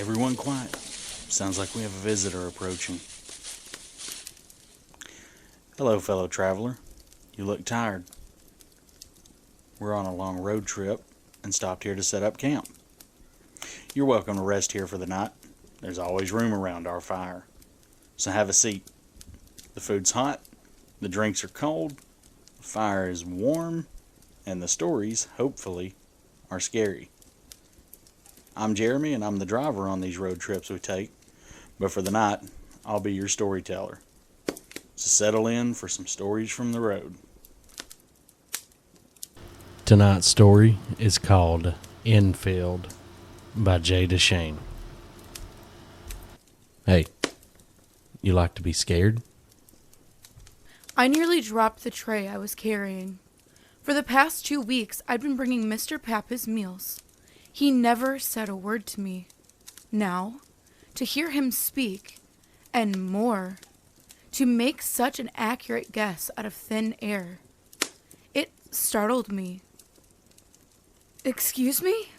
Everyone quiet. Sounds like we have a visitor approaching. Hello, fellow traveler. You look tired. We're on a long road trip and stopped here to set up camp. You're welcome to rest here for the night. There's always room around our fire. So have a seat. The food's hot, the drinks are cold, the fire is warm, and the stories, hopefully, are scary. I'm Jeremy, and I'm the driver on these road trips we take, but for the night, I'll be your storyteller. So settle in for some stories from the road. Tonight's story is called Enfield by JDeschene. Hey, you like to be scared? I nearly dropped the tray I was carrying. For the past 2 weeks, I'd been bringing Mr. Pap his meals. He never said a word to me. Now, to hear him speak, and more, to make such an accurate guess out of thin air, it startled me. "Excuse me?"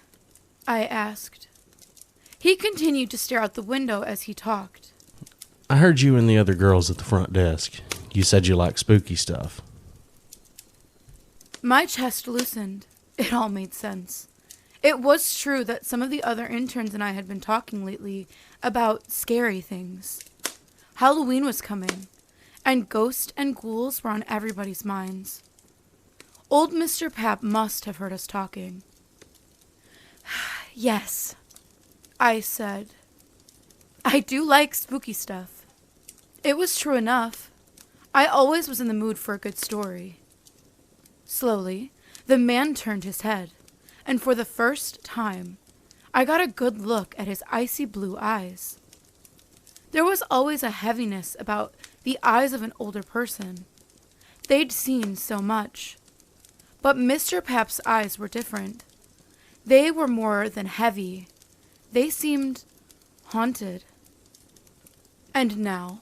I asked. He continued to stare out the window as he talked. I heard you and the other girls at the front desk. You said you like spooky stuff. My chest loosened. It all made sense. It was true that some of the other interns and I had been talking lately about scary things. Halloween was coming, and ghosts and ghouls were on everybody's minds. Old Mr. Pap must have heard us talking. "Yes," I said. "I do like spooky stuff." It was true enough. I always was in the mood for a good story. Slowly, the man turned his head, and for the first time, I got a good look at his icy blue eyes. There was always a heaviness about the eyes of an older person. They'd seen so much. But Mr. Pap's eyes were different. They were more than heavy. They seemed haunted. And now,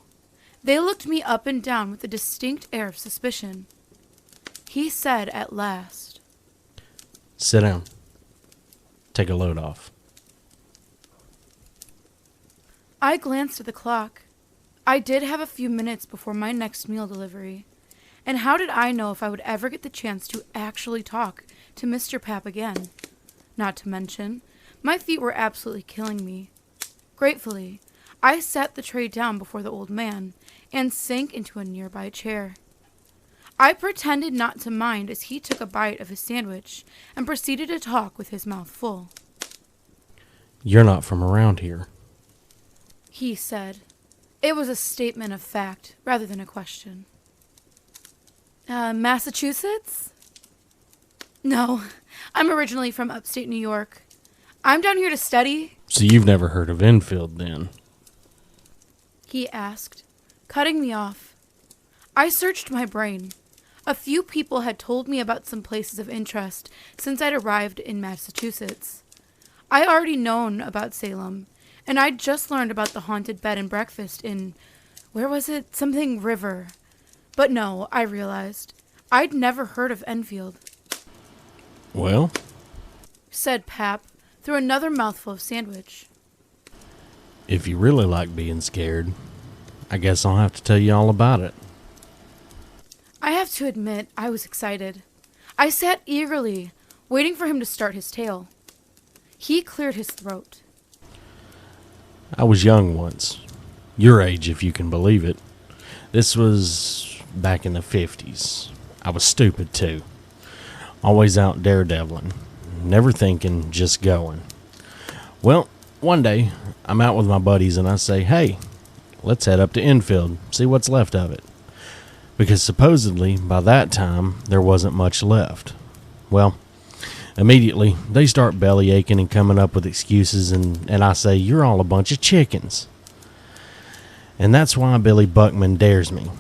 they looked me up and down with a distinct air of suspicion. He said at last, Sit down. Take a load off. I glanced at the clock. I did have a few minutes before my next meal delivery. And how did I know if I would ever get the chance to actually talk to Mr. Pap again? Not to mention, my feet were absolutely killing me. Gratefully, I set the tray down before the old man and sank into a nearby chair. I pretended not to mind as he took a bite of his sandwich and proceeded to talk with his mouth full. You're not from around here. He said. It was a statement of fact rather than a question. Massachusetts? No, I'm originally from upstate New York. I'm down here to study. So you've never heard of Enfield then? He asked, cutting me off. I searched my brain. A few people had told me about some places of interest since I'd arrived in Massachusetts. I already known about Salem, and I'd just learned about the haunted bed and breakfast in, where was it? Something River. But no, I realized, I'd never heard of Enfield. Well, said Pap through another mouthful of sandwich. if you really like being scared, I guess I'll have to tell you all about it. I have to admit, I was excited. I sat eagerly, waiting for him to start his tale. He cleared his throat. I was young once. Your age, if you can believe it. This was back in the 50s. I was stupid, too. Always out daredeviling. Never thinking, just going. Well, one day, I'm out with my buddies and I say, hey, let's head up to Enfield, see what's left of it. Because supposedly, by that time, there wasn't much left. Well, immediately, they start belly aching and coming up with excuses, and I say, you're all a bunch of chickens. And that's why Billy Buckman dares me.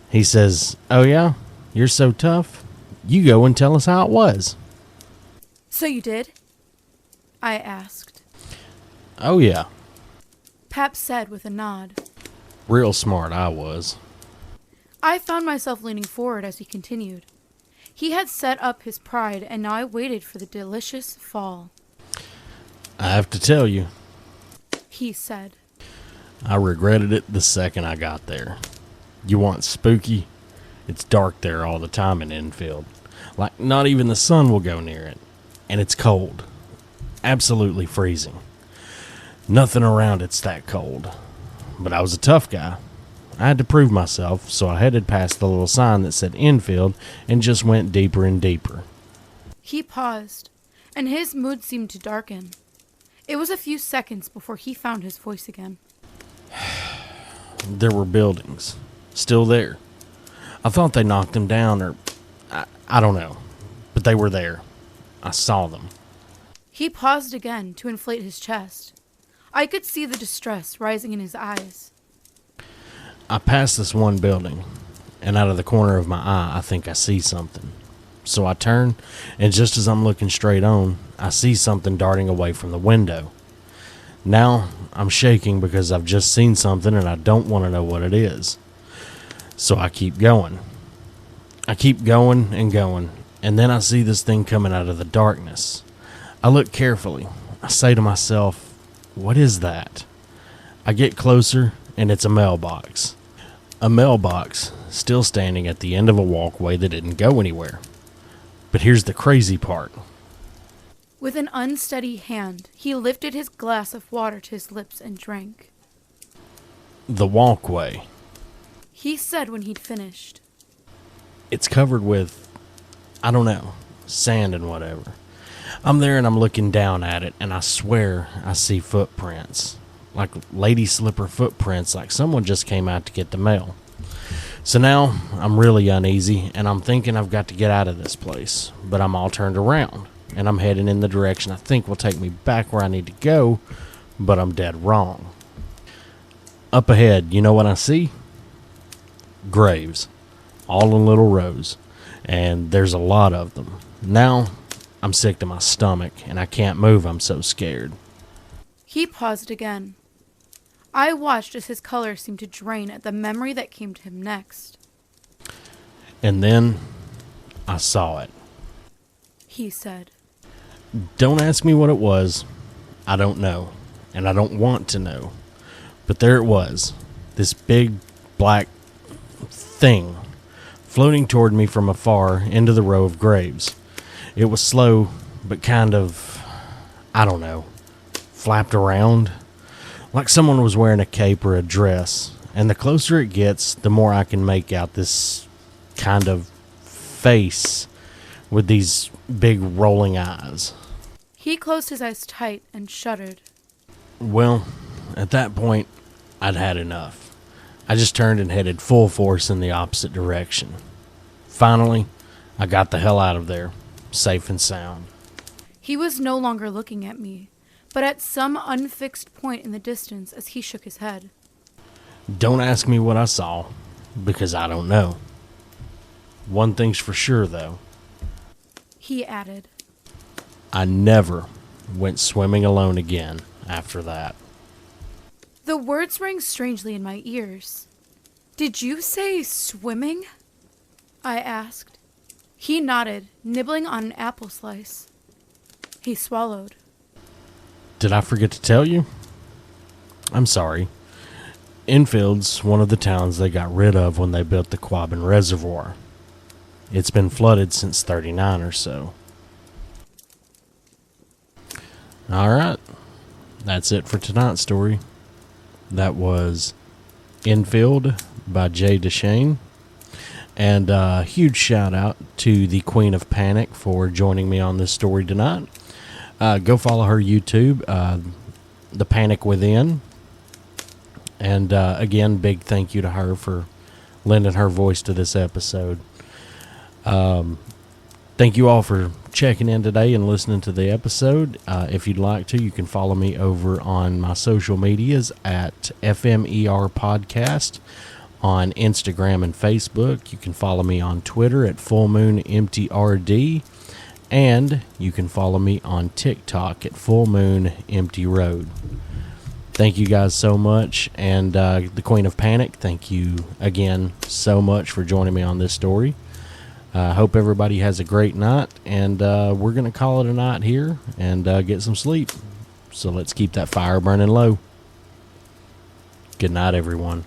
He says, oh yeah, you're so tough? You go and tell us how it was. So you did? I asked. Oh yeah, Pap said with a nod. real smart I was. I found myself leaning forward as he continued. He had set up his pride, and now I waited for the delicious fall. I have to tell you, he said. I regretted it the second I got there. You want spooky? It's dark there all the time in Enfield. Like, not even the sun will go near it. And it's cold. Absolutely freezing. Nothing around it's that cold. But I was a tough guy. I had to prove myself, so I headed past the little sign that said Enfield and just went deeper and deeper. He paused, and his mood seemed to darken. It was a few seconds before he found his voice again. There were buildings. Still there. I thought they knocked them down, or I don't know. But they were there. I saw them. He paused again to inflate his chest. I could see the distress rising in his eyes. I passed this one building, and out of the corner of my eye, I think I see something. So I turn, and just as I'm looking straight on, I see something darting away from the window. Now, I'm shaking because I've just seen something and I don't want to know what it is. So I keep going. I keep going, and then I see this thing coming out of the darkness. I look carefully. I say to myself, what is that? I get closer, and it's a mailbox. A mailbox, still standing at the end of a walkway that didn't go anywhere. But here's the crazy part. With an unsteady hand, he lifted his glass of water to his lips and drank. The walkway. He said when he'd finished. It's covered with, I don't know, sand and whatever. I'm there and I'm looking down at it, and I swear I see footprints. Like lady slipper footprints, like someone just came out to get the mail. So now I'm really uneasy, and I'm thinking I've got to get out of this place. But I'm all turned around, and I'm heading in the direction I think will take me back where I need to go, but I'm dead wrong. Up ahead, you know what I see? Graves, all in little rows, and there's a lot of them. Now I'm sick to my stomach, and I can't move. I'm so scared. He paused again. I watched as his color seemed to drain at the memory that came to him next. And then I saw it. He said. Don't ask me what it was. I don't know, and I don't want to know. But there it was, this big black thing floating toward me from afar into the row of graves. It was slow, but kind of, I don't know, flapped around like someone was wearing a cape or a dress. And the closer it gets, the more I can make out this kind of face with these big rolling eyes. He closed his eyes tight and shuddered. Well, at that point, I'd had enough. I just turned and headed full force in the opposite direction. Finally, I got the hell out of there, safe and sound. He was no longer looking at me, but at some unfixed point in the distance as he shook his head. Don't ask me what I saw, because I don't know. One thing's for sure, though. He added. I never went swimming alone again after that. The words rang strangely in my ears. Did you say swimming? I asked. He nodded, nibbling on an apple slice. He swallowed. Did I forget to tell you? I'm sorry. Enfield's one of the towns they got rid of when they built the Quabbin Reservoir. It's been flooded since '39 or so. Alright, that's it for tonight's story. That was Enfield by JDeschene. And a huge shout out to the Queen of Panic for joining me on this story tonight. Go follow her YouTube, The Panic Within. And again, big thank you to her for lending her voice to this episode. Thank you all for checking in today and listening to the episode. If you'd like to, you can follow me over on my social medias at FMER Podcast on Instagram and Facebook. You can follow me on Twitter at FullMoonEmptyRD, and you can follow me on TikTok at FullMoonEmptyRoad. Thank you guys so much, and the Queen of Panic, thank you again so much for joining me on this story. Hope everybody has a great night, and we're going to call it a night here and get some sleep. So let's keep that fire burning low. Good night, everyone.